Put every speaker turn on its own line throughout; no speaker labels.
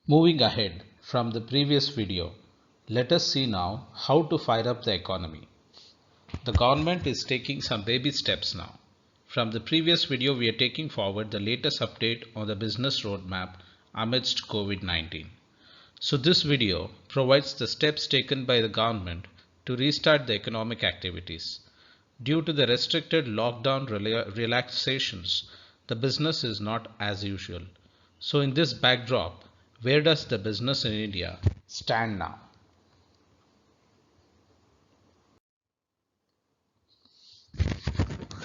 Moving ahead from the previous video, let us see now how to fire up the economy. The government is taking some baby steps now. From the previous video, we are taking forward the latest update on the business roadmap amidst COVID-19. So this video provides the steps taken by the government to restart the economic activities. Due to the restricted lockdown relaxations, the business is not as usual. So in this backdrop, where does the business in India stand now?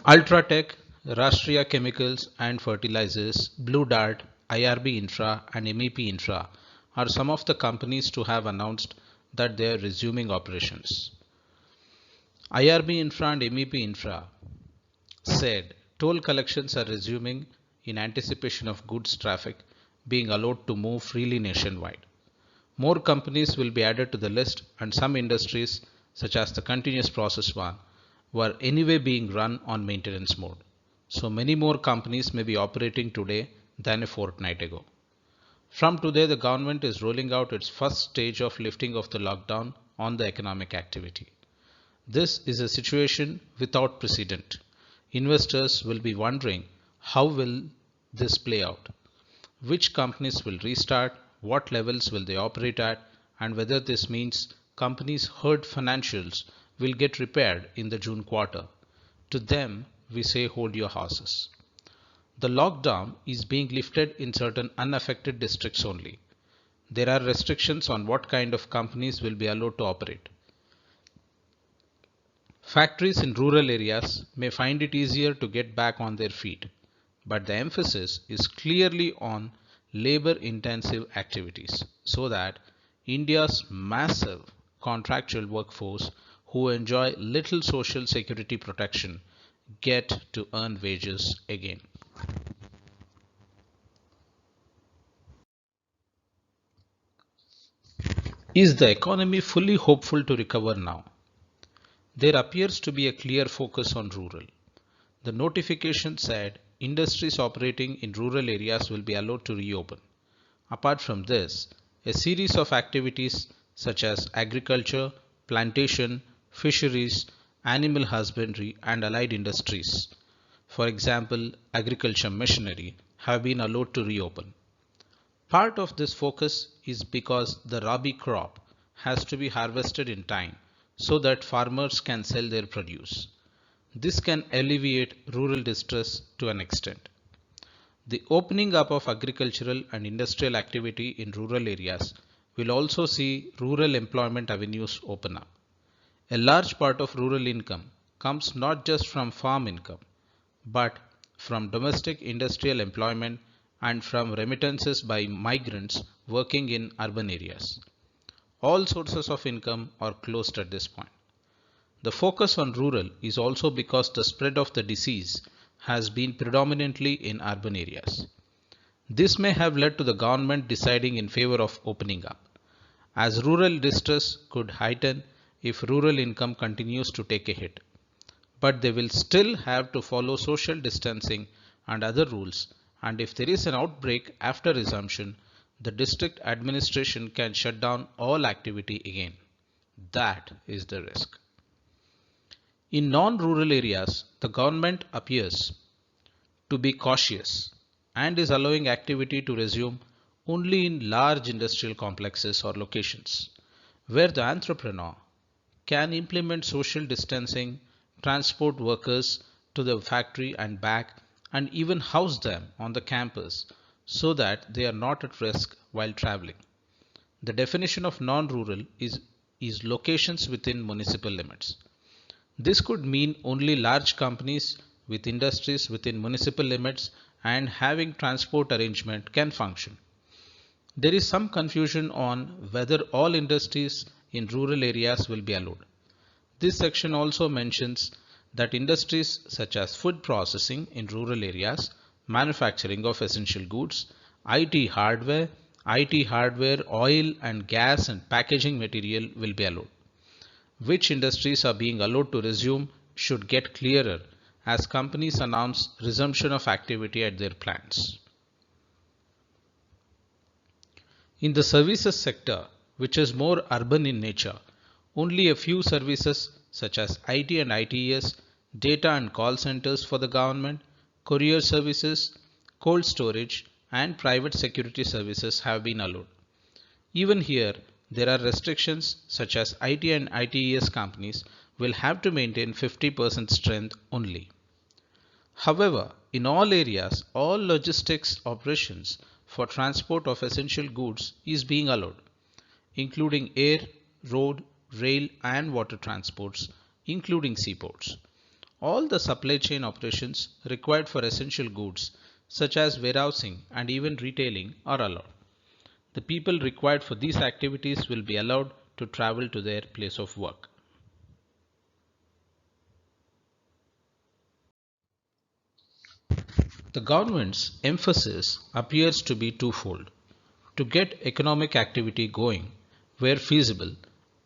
Ultratech, Rashtriya Chemicals and Fertilizers, Blue Dart, IRB Infra and MEP Infra are some of the companies to have announced that they are resuming operations. IRB Infra and MEP Infra said toll collections are resuming in anticipation of goods traffic being allowed to move freely nationwide. More companies will be added to the list, and some industries, such as the continuous process one, were anyway being run on maintenance mode. So many more companies may be operating today than a fortnight ago. From today, the government is rolling out its first stage of lifting of the lockdown on the economic activity. This is a situation without precedent. Investors will be wondering how will this play out? Which companies will restart, what levels will they operate at, and whether this means companies' hurt financials will get repaired in the June quarter. To them, we say hold your horses. The lockdown is being lifted in certain unaffected districts only. There are restrictions on what kind of companies will be allowed to operate. Factories in rural areas may find it easier to get back on their feet, but the emphasis is clearly on labor intensive activities so that India's massive contractual workforce who enjoy little social security protection get to earn wages again. Is the economy fully hopeful to recover now? There appears to be a clear focus on rural. The notification said industries operating in rural areas will be allowed to reopen. Apart from this, a series of activities such as agriculture, plantation, fisheries, animal husbandry, and allied industries, for example, agriculture machinery, have been allowed to reopen. Part of this focus is because the rabi crop has to be harvested in time so that farmers can sell their produce. This can alleviate rural distress to an extent. The opening up of agricultural and industrial activity in rural areas will also see rural employment avenues open up. A large part of rural income comes not just from farm income, but from domestic industrial employment and from remittances by migrants working in urban areas. All sources of income are closed at this point. The focus on rural is also because the spread of the disease has been predominantly in urban areas. This may have led to the government deciding in favor of opening up, as rural distress could heighten if rural income continues to take a hit. But they will still have to follow social distancing and other rules, and if there is an outbreak after resumption, the district administration can shut down all activity again. That is the risk. In non-rural areas, the government appears to be cautious and is allowing activity to resume only in large industrial complexes or locations where the entrepreneur can implement social distancing, transport workers to the factory and back, and even house them on the campus so that they are not at risk while traveling. The definition of non-rural is locations within municipal limits. This could mean only large companies with industries within municipal limits and having transport arrangement can function. There is some confusion on whether all industries in rural areas will be allowed. This section also mentions that industries such as food processing in rural areas, manufacturing of essential goods, IT hardware, oil and gas and packaging material will be allowed. Which industries are being allowed to resume should get clearer as companies announce resumption of activity at their plants. In the services sector, which is more urban in nature, only a few services such as IT and ITES, data and call centers for the government, courier services, cold storage, and private security services have been allowed. Even here, there are restrictions such as IT and ITES companies will have to maintain 50% strength only. However, in all areas, all logistics operations for transport of essential goods is being allowed, including air, road, rail and water transports, including seaports. All the supply chain operations required for essential goods such as warehousing and even retailing are allowed. The people required for these activities will be allowed to travel to their place of work. The government's emphasis appears to be twofold: to get economic activity going where feasible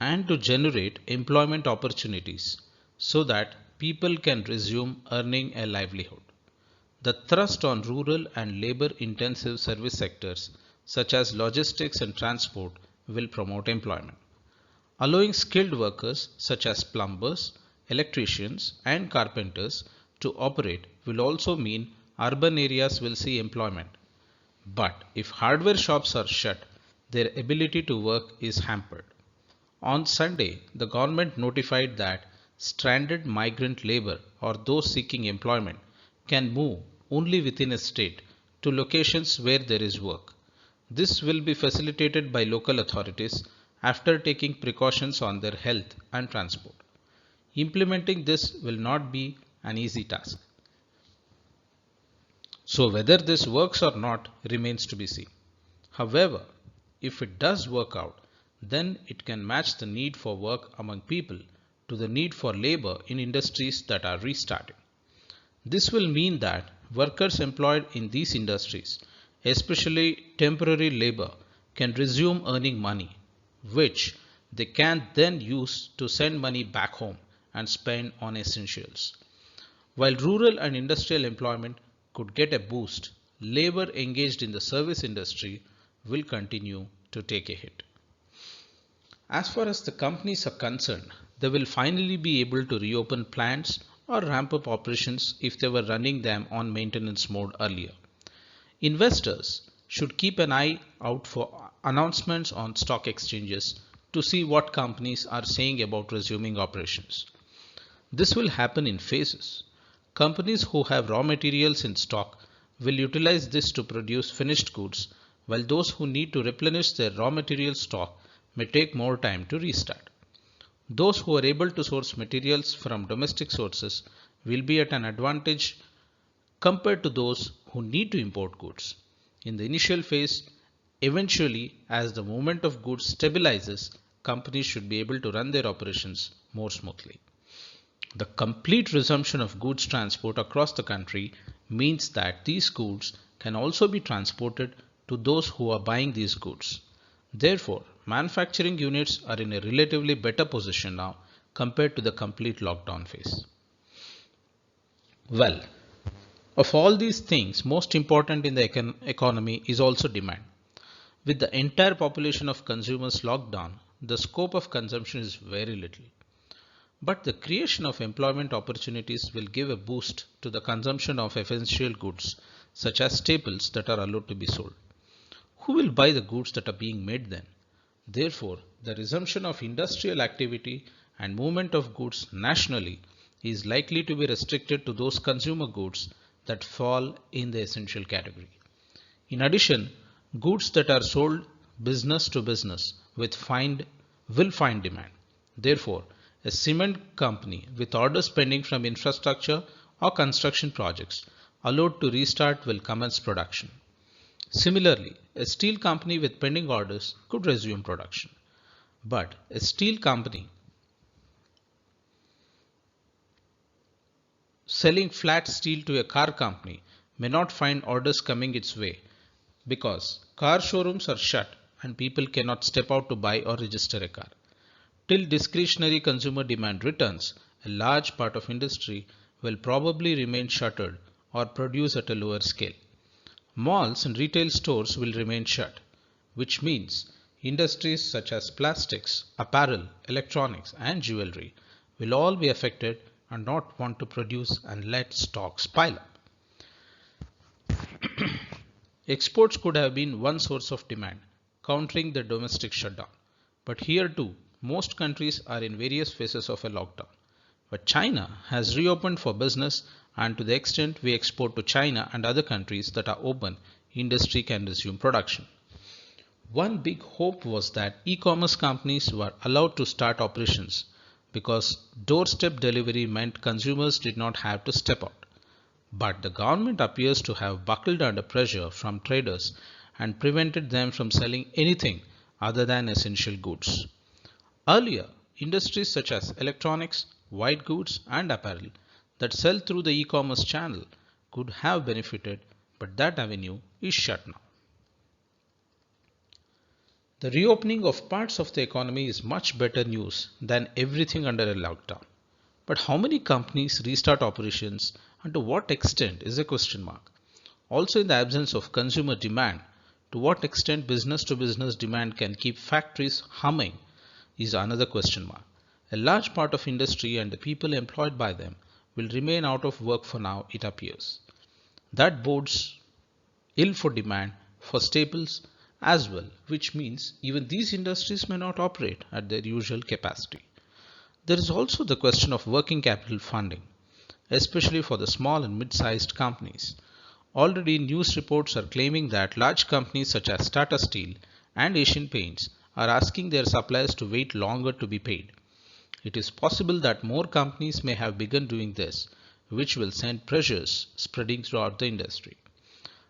and to generate employment opportunities so that people can resume earning a livelihood. The thrust on rural and labor intensive service sectors such as logistics and transport will promote employment. Allowing skilled workers such as plumbers, electricians, and carpenters to operate will also mean urban areas will see employment. But if hardware shops are shut, their ability to work is hampered. On Sunday, the government notified that stranded migrant labor or those seeking employment can move only within a state to locations where there is work. This will be facilitated by local authorities after taking precautions on their health and transport. Implementing this will not be an easy task. So, whether this works or not remains to be seen. However, if it does work out, then it can match the need for work among people to the need for labor in industries that are restarting. This will mean that workers employed in these industries, especially temporary labor, can resume earning money, which they can then use to send money back home and spend on essentials. While rural and industrial employment could get a boost, labor engaged in the service industry will continue to take a hit. As far as the companies are concerned, they will finally be able to reopen plants or ramp up operations if they were running them on maintenance mode earlier. Investors should keep an eye out for announcements on stock exchanges to see what companies are saying about resuming operations. This will happen in phases. Companies who have raw materials in stock will utilize this to produce finished goods, while those who need to replenish their raw material stock may take more time to restart. Those who are able to source materials from domestic sources will be at an advantage compared to those who need to import goods. In the initial phase, eventually, as the movement of goods stabilizes, companies should be able to run their operations more smoothly. The complete resumption of goods transport across the country means that these goods can also be transported to those who are buying these goods. Therefore, manufacturing units are in a relatively better position now compared to the complete lockdown phase. Well, of all these things, most important in the economy is also demand. With the entire population of consumers locked down, the scope of consumption is very little. But the creation of employment opportunities will give a boost to the consumption of essential goods, such as staples that are allowed to be sold. Who will buy the goods that are being made then? Therefore, the resumption of industrial activity and movement of goods nationally is likely to be restricted to those consumer goods that fall in the essential category. In addition, goods that are sold business to business will find demand. Therefore, a cement company with orders pending from infrastructure or construction projects allowed to restart will commence production. Similarly, a steel company with pending orders could resume production. But a steel company selling flat steel to a car company may not find orders coming its way because car showrooms are shut and people cannot step out to buy or register a car. Till discretionary consumer demand returns, a large part of industry will probably remain shuttered or produce at a lower scale. Malls and retail stores will remain shut. which means industries such as plastics, apparel, electronics, and jewelry will all be affected and not want to produce and let stocks pile up. Exports could have been one source of demand, countering the domestic shutdown. But here too, most countries are in various phases of a lockdown. But China has reopened for business, and to the extent we export to China and other countries that are open, industry can resume production. One big hope was that e-commerce companies were allowed to start operations because doorstep delivery meant consumers did not have to step out. But the government appears to have buckled under pressure from traders and prevented them from selling anything other than essential goods. Earlier, industries such as electronics, white goods, and apparel that sell through the e-commerce channel could have benefited, but that avenue is shut now. The reopening of parts of the economy is much better news than everything under a lockdown. But how many companies restart operations and to what extent is a question mark. Also, in the absence of consumer demand, to what extent business to business demand can keep factories humming is another question mark. A large part of industry and the people employed by them will remain out of work for now, it appears. That bodes ill for demand for staples as well, which means even these industries may not operate at their usual capacity. There is also the question of working capital funding, especially for the small and mid-sized companies. Already news reports are claiming that large companies such as Tata Steel and Asian Paints are asking their suppliers to wait longer to be paid. It is possible that more companies may have begun doing this, which will send pressures spreading throughout the industry.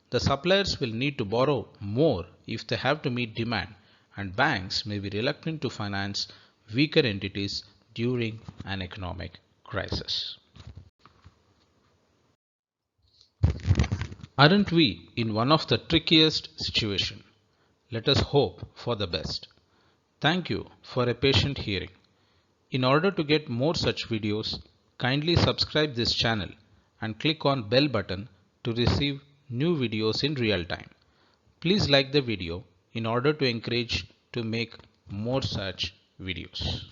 The suppliers will need to borrow more if they have to meet demand, and banks may be reluctant to finance weaker entities during an economic crisis. Aren't we in one of the trickiest situations? Let us hope for the best. Thank you for a patient hearing. In order to get more such videos, kindly subscribe this channel and click on bell button to receive new videos in real time. Please like the video in order to encourage to make more such videos.